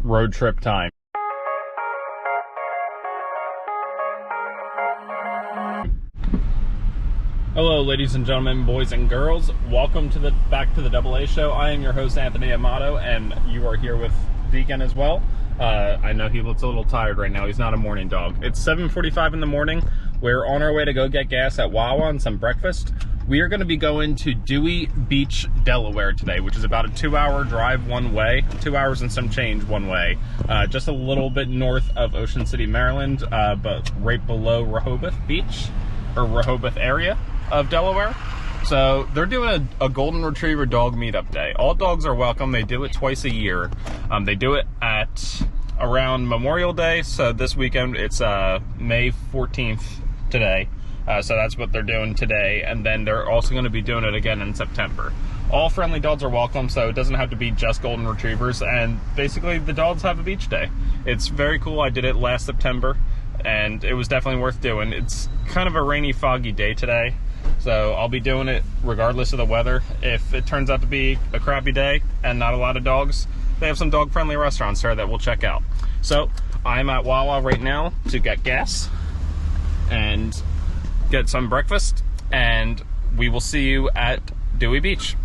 road trip time. Hello, ladies and gentlemen, boys and girls. Welcome to back to the AA Show. I am your host, Anthony Amato, and you are here with Deacon as well. I know he looks a little tired right now. He's not a morning dog. It's 7:45 in the morning. We're on our way to go get gas at Wawa and some breakfast. We are going to be going to Dewey Beach, Delaware today, which is about a 2-hour drive one way, 2 hours and some change one way, just a little bit north of Ocean City, Maryland, but right below Rehoboth Beach, or Rehoboth area of Delaware. So they're doing a golden retriever dog meetup day. All dogs are welcome. They do it twice a year. They do it at around Memorial Day. So this weekend it's May 14th today. So that's what they're doing today. And then they're also going to be doing it again in September. All friendly dogs are welcome, so it doesn't have to be just golden retrievers. And basically the dogs have a beach day. It's very cool. I did it last September and it was definitely worth doing. It's kind of a rainy, foggy day today. So I'll be doing it regardless of the weather. If it turns out to be a crappy day and not a lot of dogs, they have some dog-friendly restaurants there that we'll check out. So I'm at Wawa right now to get gas and get some breakfast, and we will see you at Dewey Beach.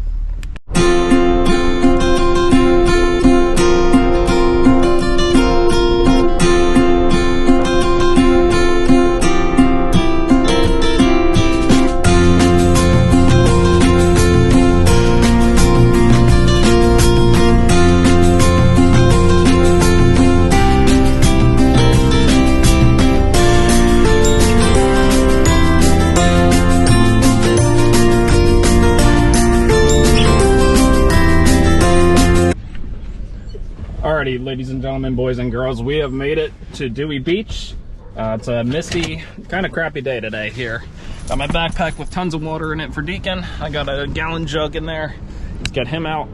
Alrighty, ladies and gentlemen, boys and girls, we have made it to Dewey Beach. It's a misty, kind of crappy day today here. Got my backpack with tons of water in it for Deacon. I got a gallon jug in there. Let's get him out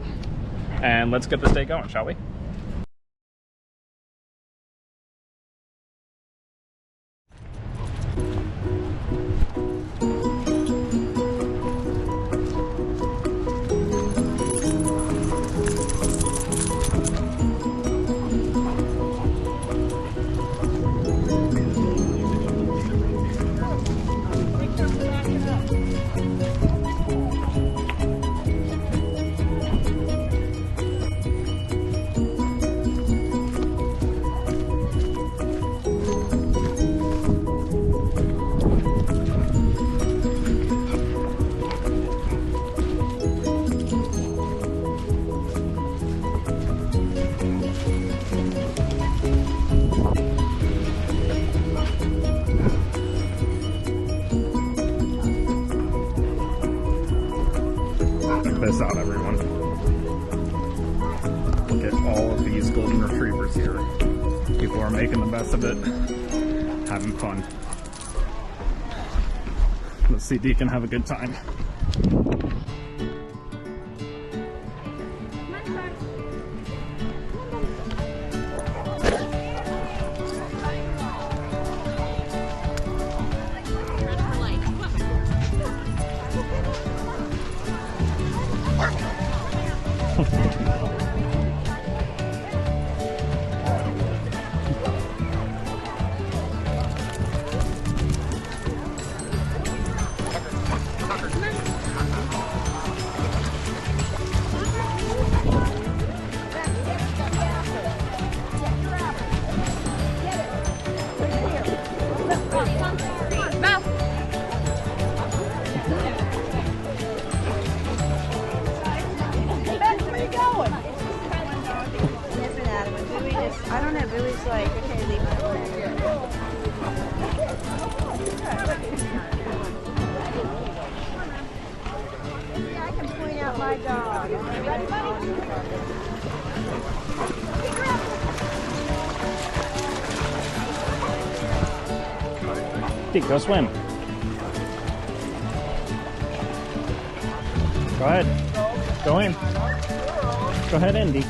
and let's get this day going, shall we? This out, everyone. Look at all of these golden retrievers here. People are making the best of it, having fun. Let's see Deacon have a good time. I don't know, Billy's like, okay, leave it over here. Maybe I can point out my dog. You ready, buddy? Deke, go swim. Go ahead. Go in. Go ahead in, Deke.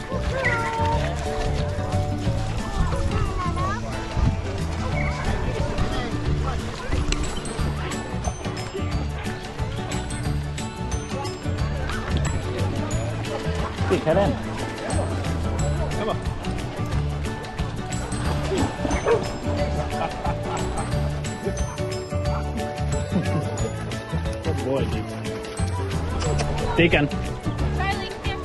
Deke, head in. Come on. Good boy, Deacon. Riley, here.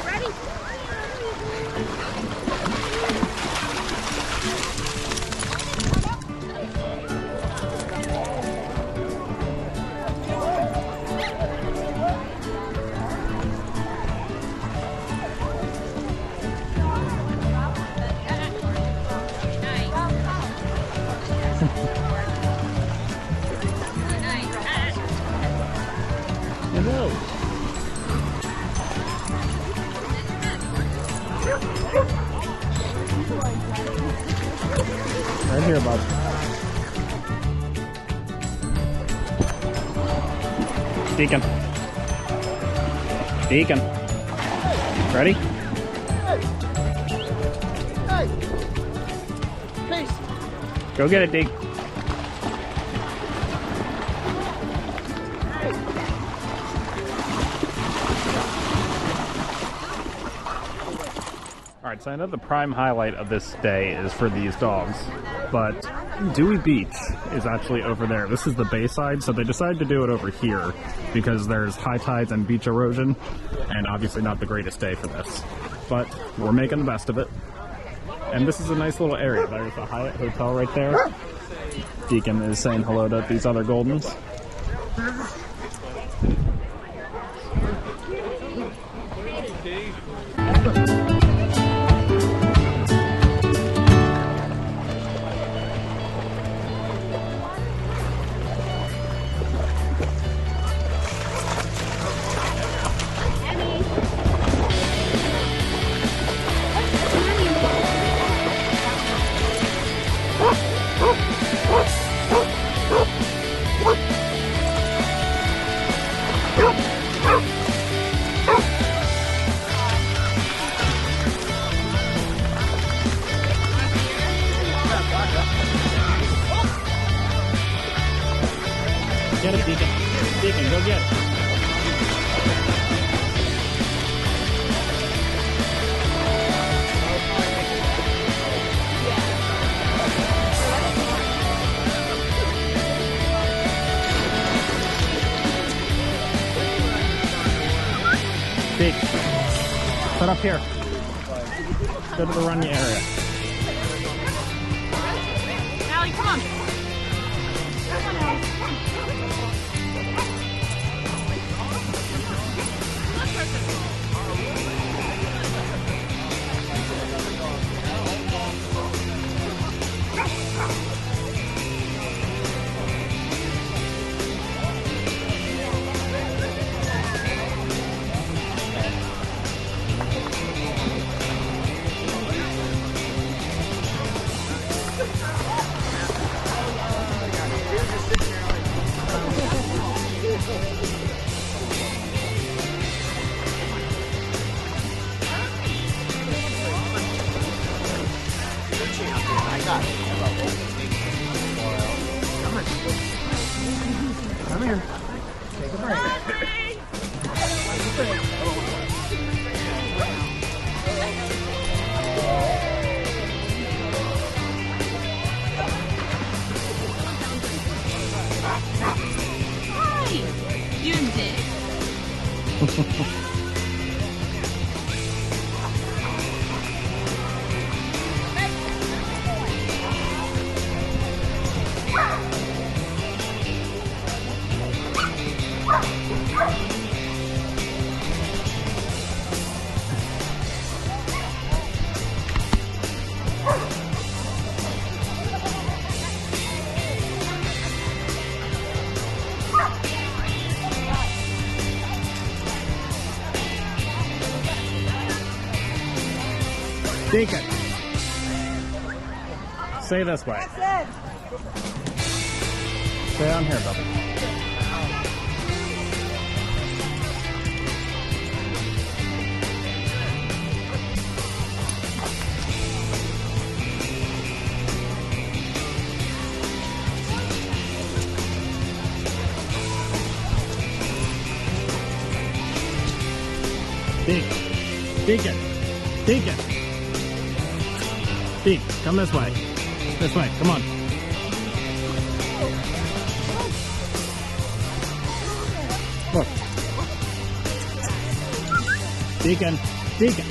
Ready? Hello. Right here, bud. Deacon. Deacon. Ready? Hey! Peace! Go get it, Deke. Alright, so I know the prime highlight of this day is for these dogs, but Dewey Beach is actually over there. This is the bayside, so they decided to do it over here because there's high tides and beach erosion, and obviously not the greatest day for this. But we're making the best of it. And this is a nice little area. There's the Hyatt Hotel right there. Deacon is saying hello to these other Goldens. Get it, Deacon. Deacon, go get it. Deke, set up here. Go to the run area. Allie, come on. Come here. Take a break. Hi. You did. Deacon. Say this way. Stay on here, Bubby. Deacon. Deacon. Deke, come this way. This way, come on. Look. Deacon. Deacon.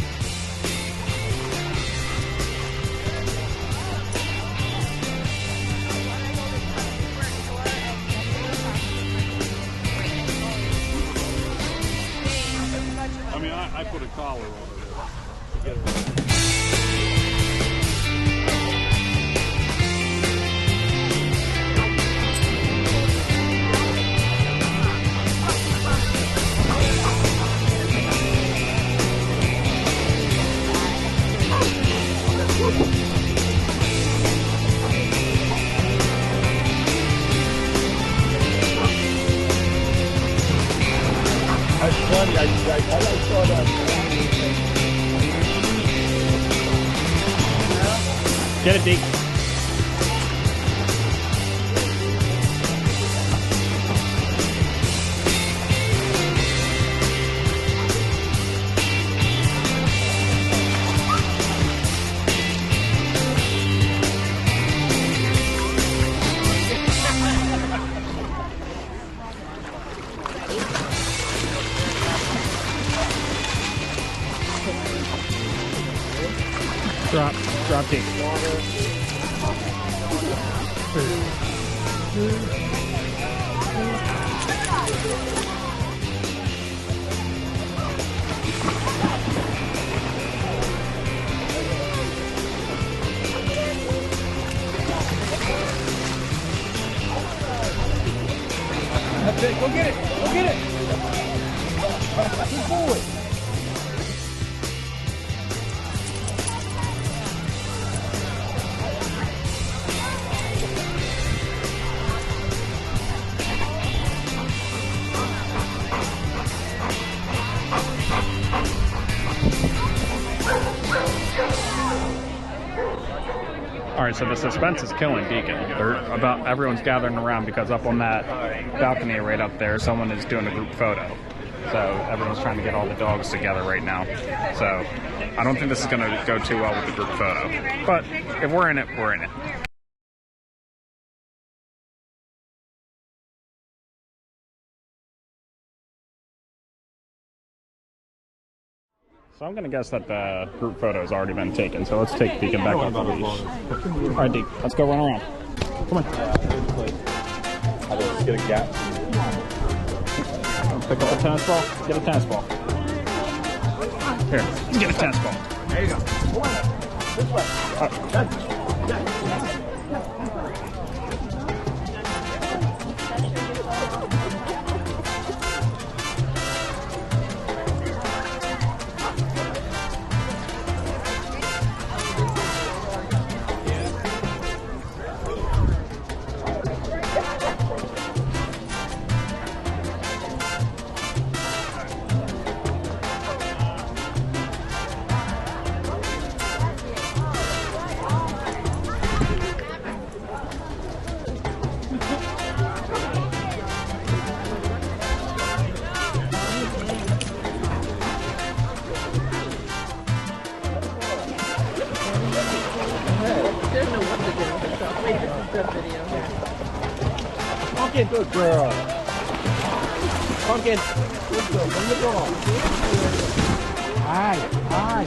I mean, I put a collar on it to get it. That's funny. I saw that. Get it, Deke. Drop Deke. That's it. Go get it. Go get it. Good boy. All right, so the suspense is killing Deacon. Everyone's gathering around because up on that balcony right up there, someone is doing a group photo. So everyone's trying to get all the dogs together right now. So I don't think this is going to go too well with the group photo. But if we're in it, we're in it. So I'm going to guess that the group photo has already been taken. So let's take Deacon back off the leash. All right, Deke, let's go run around. Come on. I just get a gap. Pick up a tennis ball. Get a tennis ball. Here, let's get a tennis ball. There you go. Come on. This way. Pumpkin, good girl. Pumpkin, good girl. Bring the dog. Hi, hi.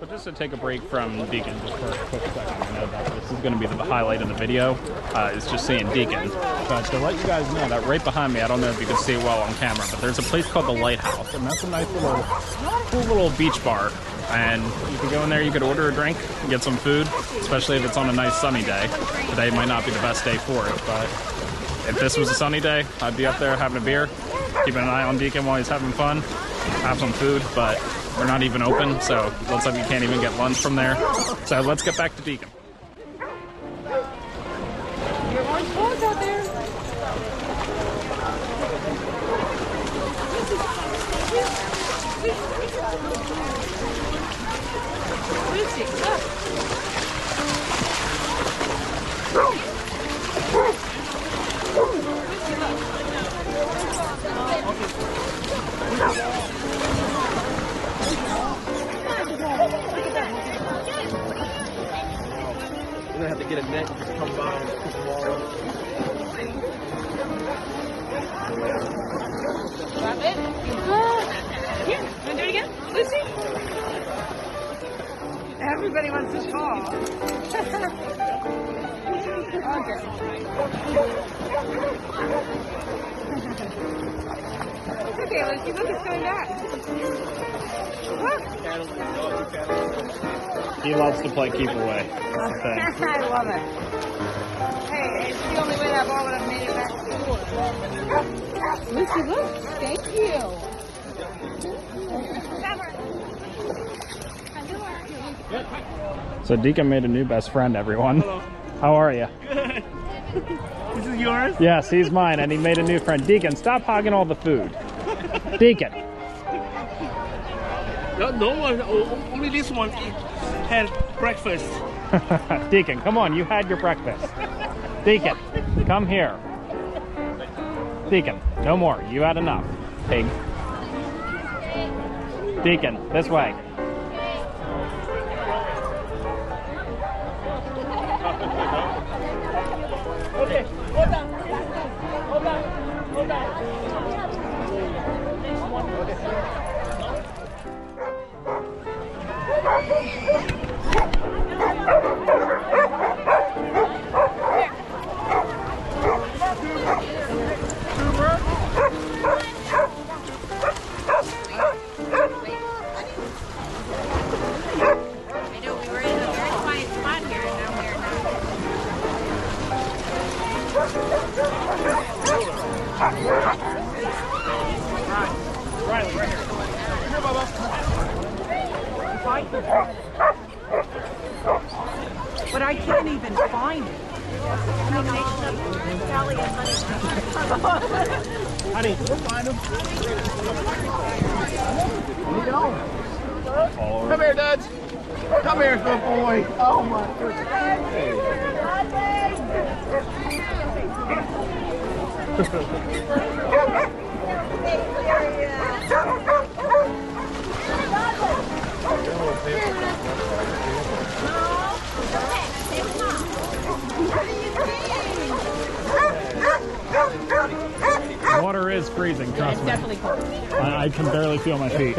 So just to take a break from Deacon just for a quick second, I know that this is going to be the highlight of the video, is just seeing Deacon. But to let you guys know that right behind me, I don't know if you can see it well on camera, but there's a place called the Lighthouse, and that's a nice little, cool little beach bar And you could go in there, you could order a drink, get some food, especially if it's on a nice sunny day. Today might not be the best day for it, but if this was a sunny day, I'd be up there having a beer, keeping an eye on Deacon while he's having fun, have some food, but we're not even open, so it looks like we can't even get lunch from there. So let's get back to Deacon. Your orange balls out there. Lucy, look. We're gonna have to get a net and just come by and pick them all up. Grab it. Here, wanna do it again? Lucy? Everybody wants to fall. Okay. It's okay, Lucy. Look, it's going back. Look. He loves to play keep away. That's the thing. I love it. Hey, it's the only way that ball would have made it back to school. Lucy, look. Thank you. So Deacon made a new best friend, everyone. Hello. How are you? Good. This is yours? Yes, he's mine, and he made a new friend. Deacon, stop hogging all the food. Deacon. No one, only this one had breakfast. Deacon, come on, you had your breakfast. Deacon, come here. Deacon, no more. You had enough. Pig. Deacon, this way. Okay, hold on. Hold on. Hold on. I know we were in a very quiet spot here, and now we're Riley, right here. Here, Bubba. But I can't even find it. Honey, we'll find them. Come here, Duds. Come here, good boy. Oh my Water is freezing, trust me. Definitely cold. I can barely feel my feet.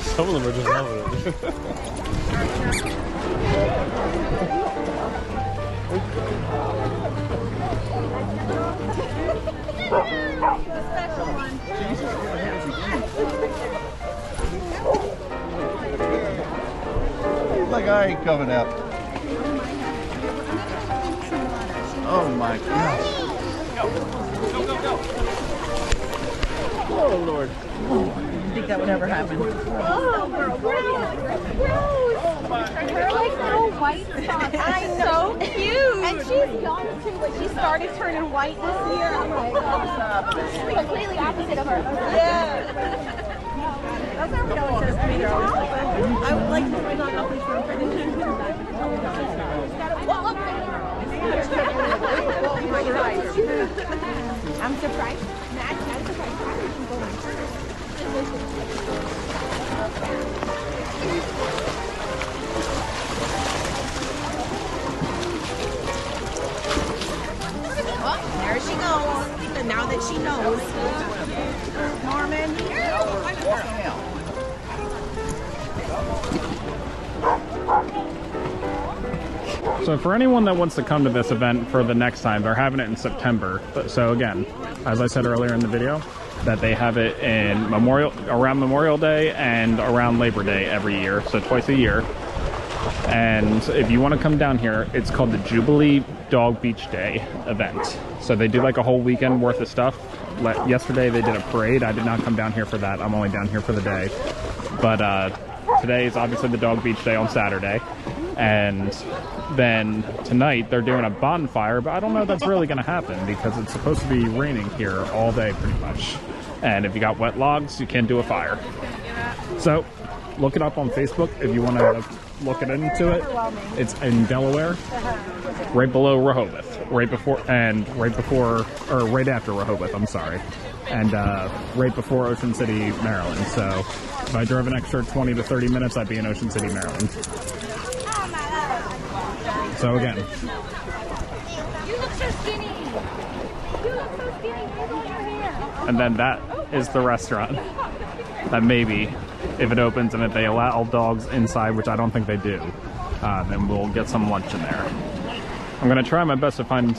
Some of them are just loving it. Like I ain't coming out. Oh my gosh. Oh Lord. I didn't think that would ever happen. Oh, girl, gross. Her like little white spots. I know. So cute. And she's young too, but she started turning white this year. I'm like, oh, completely opposite of her. Yeah. That's how we know it's just me. I would like to bring on up this room for I'm surprised. I'm surprised. Oh, there she goes. And now that she knows. Norman, So for anyone that wants to come to this event for the next time, they're having it in September. So again, as I said earlier in the video, that they have it in around Memorial Day and around Labor Day every year, so twice a year. And if you want to come down here, it's called the Jubilee Dog Beach Day event. So they do like a whole weekend worth of stuff. Yesterday they did a parade. I did not come down here for that. I'm only down here for the day. But today is obviously the Dog Beach Day on Saturday. And then tonight they're doing a bonfire, but I don't know if that's really going to happen because it's supposed to be raining here all day pretty much. And if you got wet logs, you can't do a fire. So look it up on Facebook if you want to look into it. It's in Delaware, right below Rehoboth, right after Rehoboth, I'm sorry, and right before Ocean City, Maryland. So if I drove an extra 20 to 30 minutes, I'd be in Ocean City, Maryland. So again, You look so skinny. You look so skinny. Hold on your hair. and then that is the restaurant that maybe, if it opens and if they allow dogs inside, which I don't think they do, then we'll get some lunch in there. I'm gonna try my best to find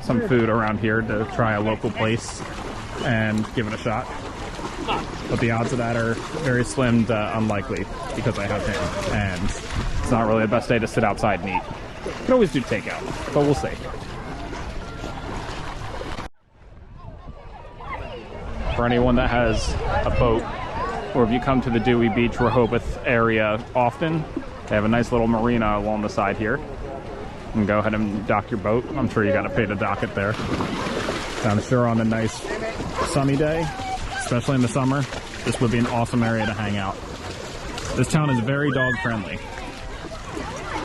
some food around here to try a local place and give it a shot. But the odds of that are very slim to unlikely because I have him, and it's not really the best day to sit outside and eat. You can always do takeout, but we'll see. For anyone that has a boat, or if you come to the Dewey Beach, Rehoboth area often, they have a nice little marina along the side here. You can go ahead and dock your boat. I'm sure you got to pay to dock it there. And I'm sure on a nice sunny day, especially in the summer, this would be an awesome area to hang out. This town is very dog friendly.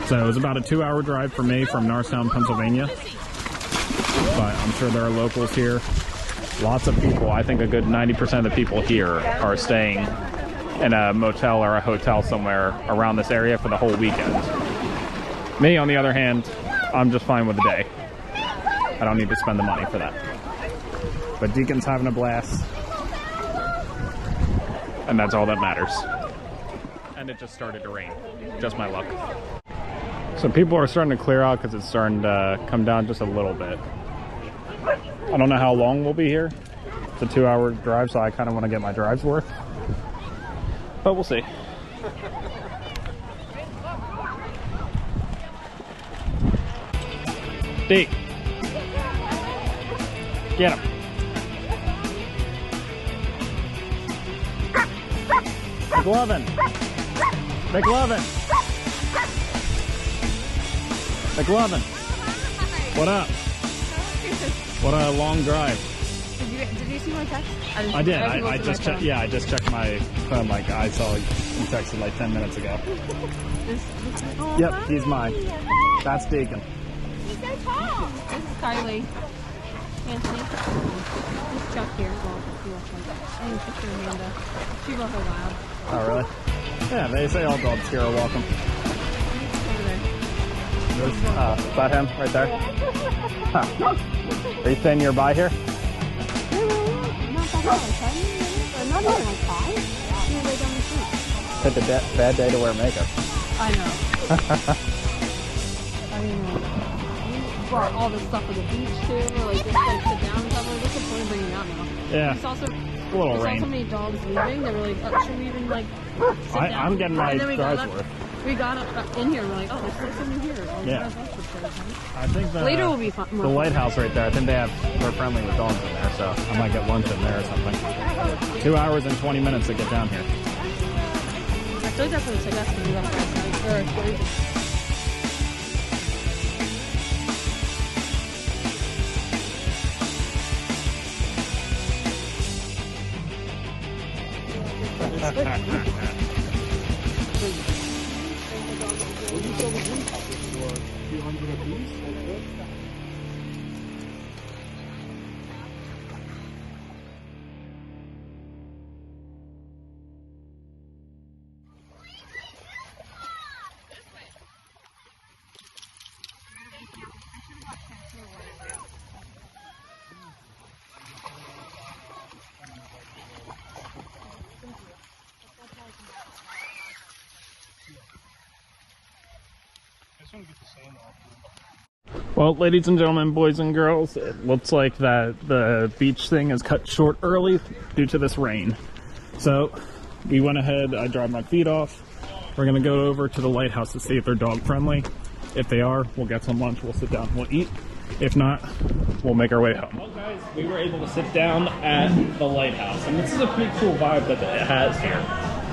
So it was about a 2-hour drive for me from Norristown, Pennsylvania. But I'm sure there are locals here. Lots of people. I think a good 90% of the people here are staying in a motel or a hotel somewhere around this area for the whole weekend. Me, on the other hand, I'm just fine with the day. I don't need to spend the money for that. But Deacon's having a blast. And that's all that matters. And it just started to rain. Just my luck. So people are starting to clear out because it's starting to come down just a little bit. I don't know how long we'll be here. It's a 2-hour drive, so I kind of want to get my drive's worth. But we'll see. Deke. Get him. McLovin. McLovin. McLovin. What up? What a long drive. Did you see my text? I did. I just checked. Yeah, I just checked my phone. Like I saw you texted like 10 minutes ago. Oh, Yep, he's mine. That's Deacon. He's so tall. This is Carly. Anthony. This is Chuck here. Well, he left my dog. I think Sister Amanda. She brought her wild. Oh, really? Yeah, they say all dogs here are welcome. Over there. Is that him right there? Huh. Are you staying nearby here? No, not that far. Not even like 5. She's right down the street. It's a bad day to wear makeup. I know. I mean, we brought all this stuff for the beach too. Like, just like sit down and stuff. Like, what's the point of bringing it out now? Yeah. It's also A little saw rain. so many dogs leaving. They were like, oh, should we even like sit down? I'm getting my And then we got drive's up- worth. We got up in here. We're like, oh, there's still something here. Like, Yeah. what else is there? I think Later will be fun. the lighthouse right there. I think they're friendly with dogs in there, so I might get lunch in there or something. 2 hours and 20 minutes to get down here. I feel like that's what it took us to do that last night. Or Thursday. I just want to get the sand off. Well, ladies and gentlemen, boys and girls, it looks like that the beach thing is cut short early due to this rain. So we went ahead, I dried my feet off. We're gonna go over to the lighthouse to see if they're dog friendly. If they are, we'll get some lunch, we'll sit down, we'll eat. If not, we'll make our way home. Well guys, we were able to sit down at the lighthouse, and this is a pretty cool vibe that it has here.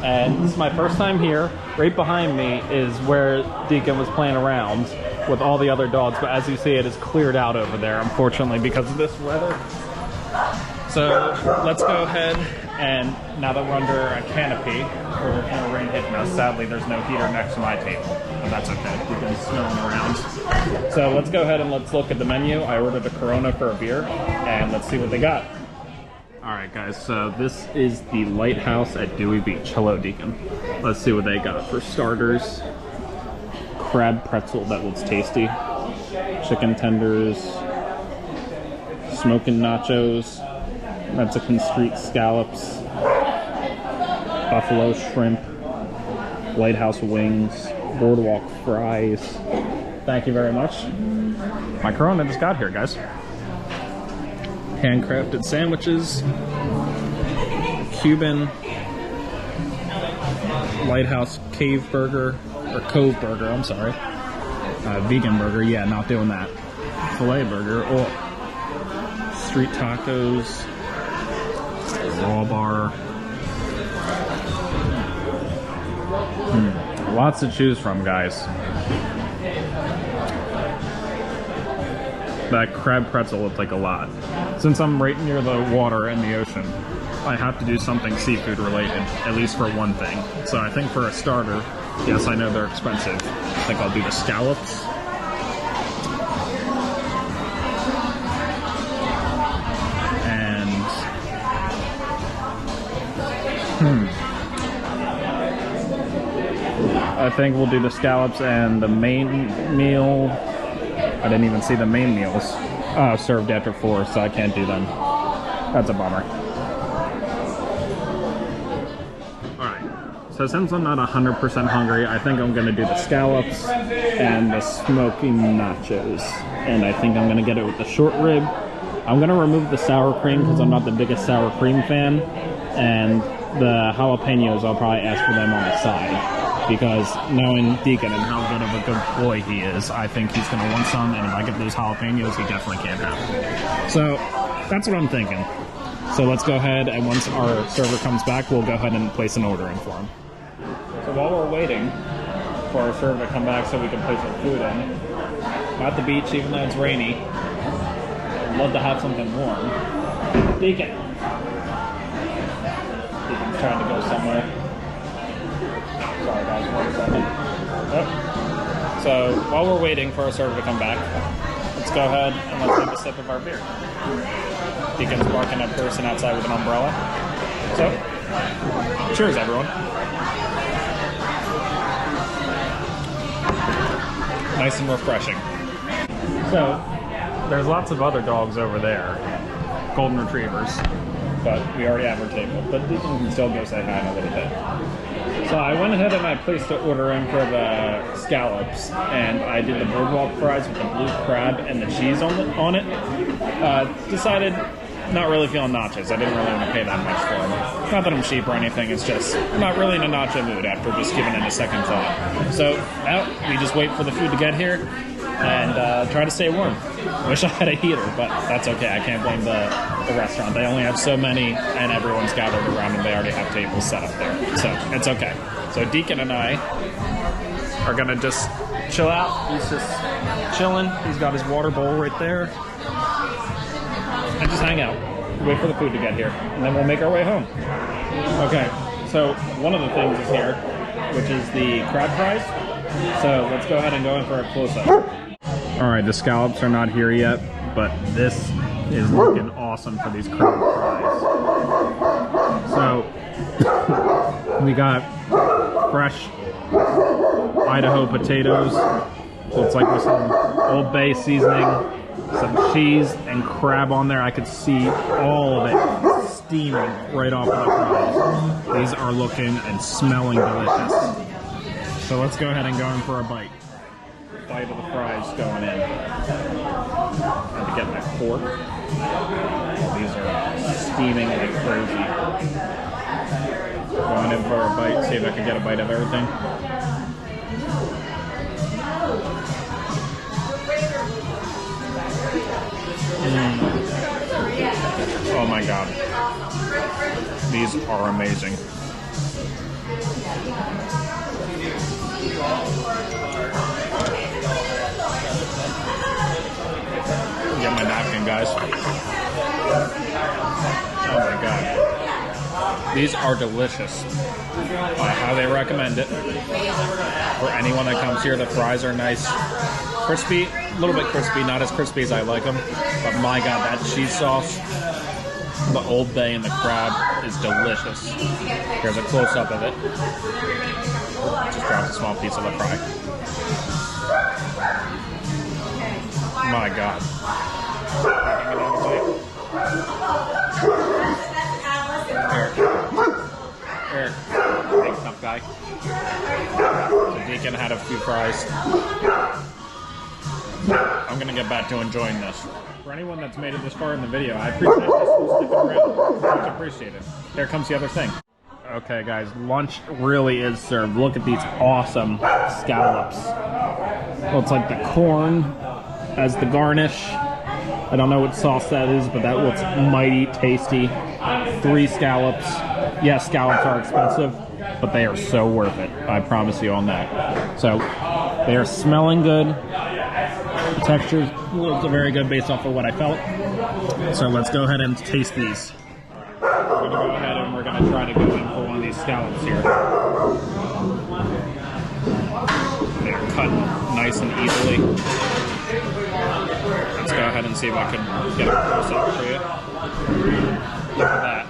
And this is my first time here. Right behind me is where Deacon was playing around with all the other dogs, but as you see, it is cleared out over there, unfortunately, because of this weather. So let's go ahead, and now that we're under a canopy, where there's no rain hitting us, sadly there's no heater next to my table, but that's okay, we've been snowing around. So let's go ahead and let's look at the menu. I ordered a Corona for a beer, and let's see what they got. Alright guys, so this is the lighthouse at Dewey Beach. Hello Deacon. Let's see what they got. For starters, crab pretzel that looks tasty, chicken tenders, smoking nachos, Mexican street scallops, buffalo shrimp, lighthouse wings, boardwalk fries. Thank you very much. My Corona just got here, guys. Handcrafted sandwiches, Cuban, lighthouse cave burger, or cove burger, I'm sorry. Vegan burger, yeah, not doing that. Filet burger, or street tacos, raw bar. Lots to choose from, guys. That crab pretzel looked like a lot. Since I'm right near the water and the ocean, I have to do something seafood related, at least for one thing. So I think for a starter, yes, I know they're expensive. I think I'll do the scallops. And I think we'll do the scallops and the main meal. I didn't even see the main meals served after 4, so I can't do them. That's a bummer. Alright, so since I'm not 100% hungry, I think I'm going to do the scallops and the smoking nachos. And I think I'm going to get it with the short rib. I'm going to remove the sour cream because I'm not the biggest sour cream fan. And the jalapenos, I'll probably ask for them on the side. Because knowing Deacon and how good of a good boy he is, I think he's going to want some, and if I get those jalapenos, he definitely can't have them. So, that's what I'm thinking. So let's go ahead, and once our server comes back, we'll go ahead and place an order in for him. So while we're waiting for our server to come back so we can place our food in, we're at the beach, even though it's rainy. I'd love to have something warm. Deacon! Deacon's trying to go somewhere. Sorry guys, 1 second. Oh. So while we're waiting for our server to come back, let's go ahead and let's take a sip of our beer. Deacon's barking at a person outside with an umbrella. So, cheers everyone. Nice and refreshing. So, there's lots of other dogs over there, golden retrievers, but we already have our table. But Deacon can still go say hi in a little bit. So I went ahead and I placed an order in for the scallops, and I did the boardwalk fries with the blue crab and the cheese on it. Decided not really feeling nachos. I didn't really want to pay that much for them. Not that I'm cheap or anything, it's just I'm not really in a nacho mood after just giving it a second thought. So now we just wait for the food to get here and try to stay warm. Wish I had a heater, but that's okay. I can't blame the restaurant. They only have so many, and everyone's gathered around, and they already have tables set up there. So it's okay. So Deacon and I are gonna just chill out. He's just chilling. He's got his water bowl right there. And just hang out. Wait for the food to get here, and then we'll make our way home. Okay, so one of the things is here, which is the crab fries. So let's go ahead and go in for a close-up. Alright, the scallops are not here yet, but this is looking awesome for these crab fries. So, we got fresh Idaho potatoes. So it's like with some Old Bay seasoning, some cheese, and crab on there. I could see all of it steaming right off of the fries. These are looking and smelling delicious. So let's go ahead and go in for a bite. bite of the fries going in. And to get my fork. These are steaming like crazy. Going in for a bite, see if I can get a bite of everything. Oh my god. These are amazing. Get my napkin, guys. Oh my god. These are delicious. I highly recommend it. For anyone that comes here, the fries are nice. Crispy, a little bit crispy, not as crispy as I like them. But my god, that cheese sauce, the Old Bay and the crab is delicious. Here's a close-up of it. Just dropped a small piece of the fry. My god. Eric, big tough guy. So Deacon had a few fries. I'm gonna get back to enjoying this. For anyone that's made it this far in the video, I appreciate this sticking around. Much appreciated. There comes the other thing. Okay guys, lunch really is served. Look at these awesome scallops. Looks like the corn as the garnish. I don't know what sauce that is, but that looks mighty tasty. 3 scallops. Yes, scallops are expensive, but they are so worth it. I promise you on that. So, they are smelling good. The texture looks very good based off of what I felt. So let's go ahead and taste these. We're going to go ahead and we're going to try to go in for one of these scallops here. They're cut nice and easily. Let's go ahead and see if I can get a close up for you. Look at that.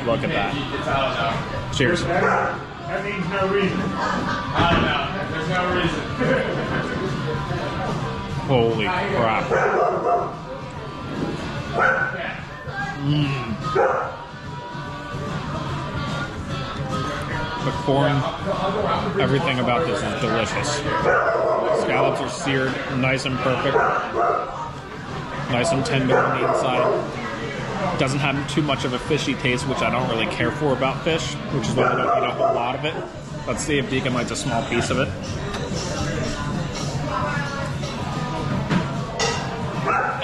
Look at that. Cheers. That means no reason. I don't know. There's no reason. Holy crap. The corn, everything about this is delicious. Scallops are seared, nice and perfect. Nice and tender on the inside. Doesn't have too much of a fishy taste, which I don't really care for about fish, which is why I don't eat a whole lot of it. Let's see if Deacon likes a small piece of it.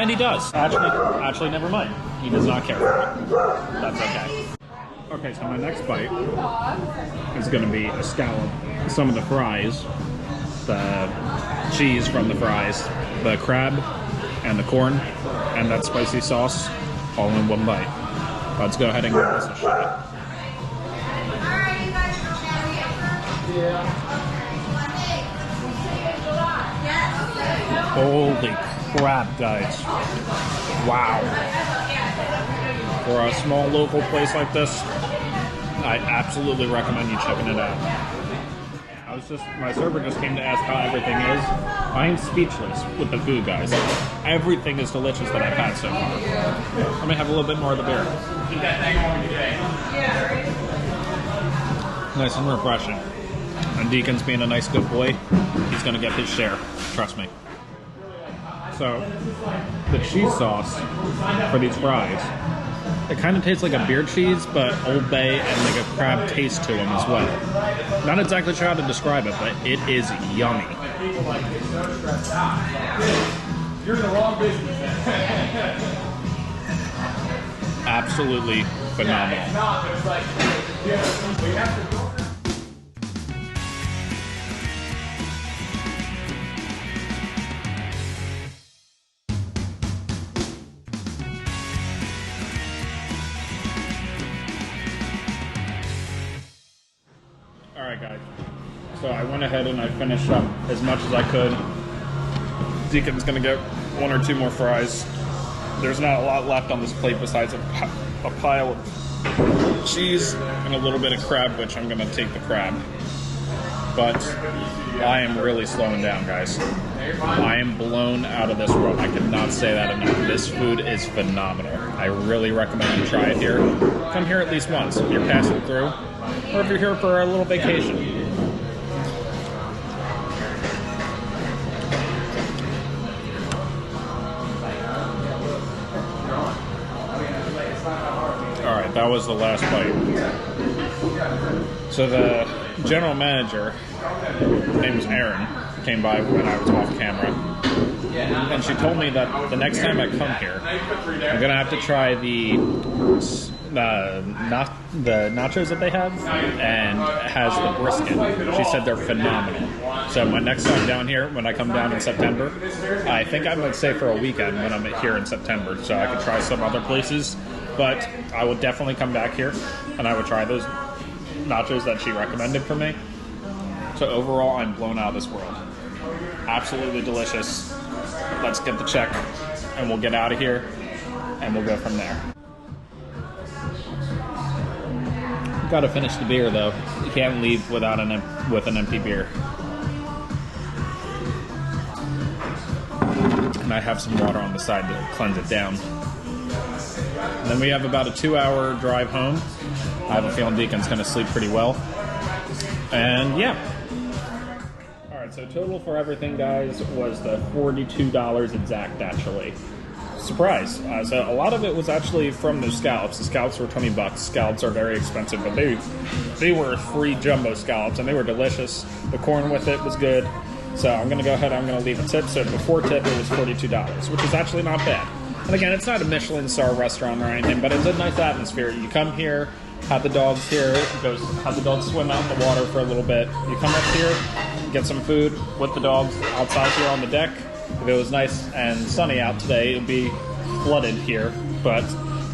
And he does. Actually, never mind. He does not care for it. That's okay. Okay, so my next bite is going to be a scallop, some of the fries, the cheese from the fries, the crab, and the corn, and that spicy sauce, all in one bite. Let's go ahead and give this a shot. Holy crap, guys. Wow. For a small local place like this, I absolutely recommend you checking it out. My server just came to ask how everything is. I am speechless with the food, guys. Everything is delicious that I've had so far. Let me have a little bit more of the beer. Nice and refreshing. And Deacon's being a nice good boy, he's gonna get his share. Trust me. So, the cheese sauce for these fries, it kind of tastes like a beer cheese, but Old Bay and like a crab taste to them as well. Not exactly sure how to describe it, but it is yummy. You're in the wrong business. Absolutely phenomenal. Alright guys, so I went ahead and I finished up as much as I could. Deacon's gonna get 1 or 2 more fries. There's not a lot left on this plate besides a pile of cheese and a little bit of crab, which I'm gonna take the crab. But I am really slowing down, guys. I am blown out of this world. I cannot say that enough. This food is phenomenal. I really recommend you try it here. Come here at least once if you're passing through, or if you're here for a little vacation. That was the last bite. So the general manager, her name was Erin, came by when I was off camera. And she told me that the next time I come here, I'm going to have to try the nachos that they have, and it has the brisket. She said they're phenomenal. So my next time down here, when I come down in September, I think I might stay for a weekend when I'm here in September, so I could try some other places. But I will definitely come back here, and I would try those nachos that she recommended for me. So overall, I'm blown out of this world. Absolutely delicious. Let's get the check, and we'll get out of here, and we'll go from there. Gotta finish the beer, though. You can't leave without with an empty beer. And I have some water on the side to cleanse it down. And then we have about a 2-hour drive home. I have a feeling Deacon's going to sleep pretty well. And yeah. Alright, so total for everything, guys, was the $42 exact, actually. Surprise. So a lot of it was actually from the scallops. The scallops were $20. Scallops are very expensive, but they were free jumbo scallops, and they were delicious. The corn with it was good. So I'm going to go ahead, I'm going to leave a tip. So before tip, it was $42, which is actually not bad. And again, it's not a Michelin star restaurant or anything, but it's a nice atmosphere. You come here, have the dogs here, have the dogs swim out in the water for a little bit. You come up here, get some food with the dogs outside here on the deck. If it was nice and sunny out today, it would be flooded here. But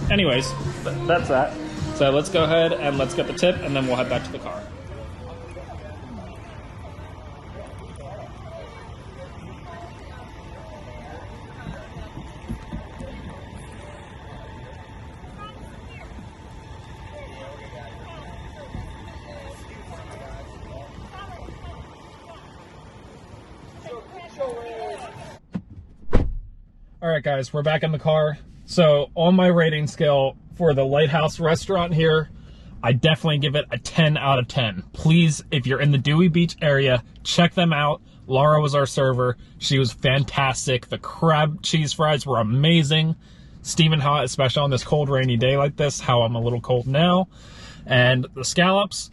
anyways, that's that. So let's go ahead and let's get the tip, and then we'll head back to the car. Alright guys, we're back in the car. So on my rating scale for the Lighthouse restaurant here, I definitely give it a 10 out of 10. Please, if you're in the Dewey Beach area, check them out. Laura was our server. She was fantastic. The crab cheese fries were amazing. Steaming hot, especially on this cold, rainy day like this, how I'm a little cold now. And the scallops,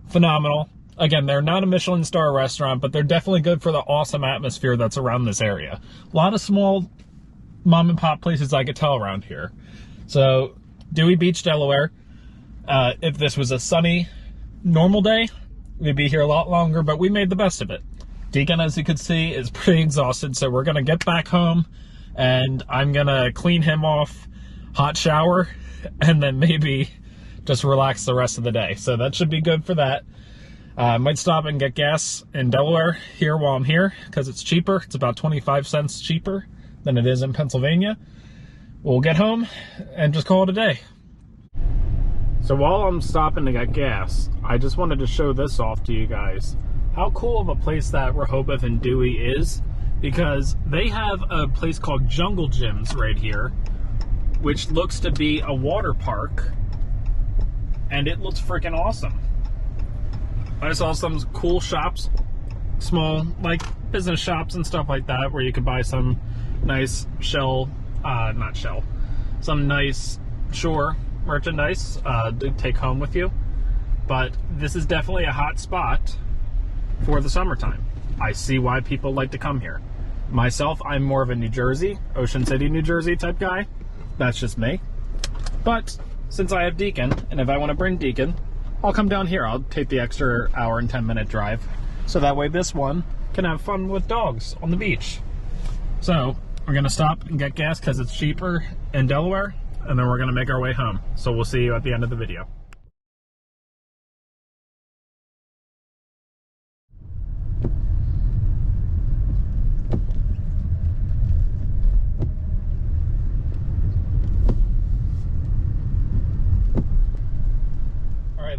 phenomenal. Again, they're not a Michelin star restaurant, but they're definitely good for the awesome atmosphere that's around this area. A lot of small mom and pop places I could tell around here. So, Dewey Beach, Delaware. If this was a sunny, normal day, we'd be here a lot longer, but we made the best of it. Deacon, as you can see, is pretty exhausted, so we're going to get back home, and I'm going to clean him off, hot shower, and then maybe just relax the rest of the day. So that should be good for that. I might stop and get gas in Delaware here while I'm here, because it's cheaper. It's about 25 cents cheaper than it is in Pennsylvania. We'll get home and just call it a day. So while I'm stopping to get gas, I just wanted to show this off to you guys. How cool of a place that Rehoboth and Dewey is, because they have a place called Jungle Gyms right here, which looks to be a water park, and it looks freaking awesome. I saw some cool shops, small like business shops and stuff like that, where you could buy some nice some nice shore merchandise to take home with you. But this is definitely a hot spot for the summertime. I see why people like to come here. Myself, I'm more of a New Jersey, Ocean City, New Jersey type guy. That's just me. But since I have Deacon, and if I want to bring Deacon, I'll come down here. I'll take the extra hour and 10-minute drive, so that way this one can have fun with dogs on the beach. So we're going to stop and get gas because it's cheaper in Delaware, and then we're going to make our way home. So we'll see you at the end of the video.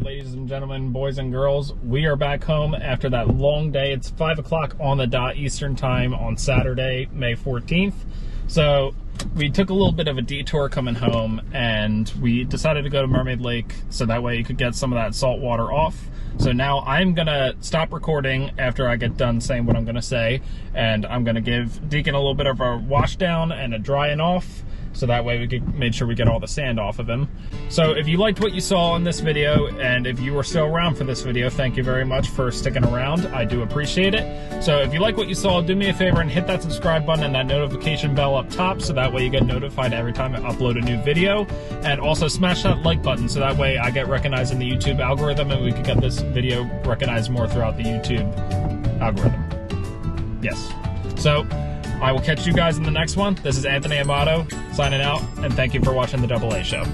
Ladies and gentlemen, boys and girls, we are back home after that long day. It's 5 o'clock on the dot Eastern time on Saturday, May 14th. So we took a little bit of a detour coming home, and we decided to go to Mermaid Lake so that way you could get some of that salt water off. So now I'm going to stop recording after I get done saying what I'm going to say, and I'm going to give Deacon a little bit of a wash down and a drying off so that way we made sure we get all the sand off of him. So if you liked what you saw in this video, and if you were still around for this video, thank you very much for sticking around. I do appreciate it. So if you like what you saw, do me a favor and hit that subscribe button and that notification bell up top, so that way you get notified every time I upload a new video. And also smash that like button, so that way I get recognized in the YouTube algorithm and we can get this video recognized more throughout the YouTube algorithm. Yes. So I will catch you guys in the next one. This is Anthony Amato signing out, and thank you for watching the AA Show.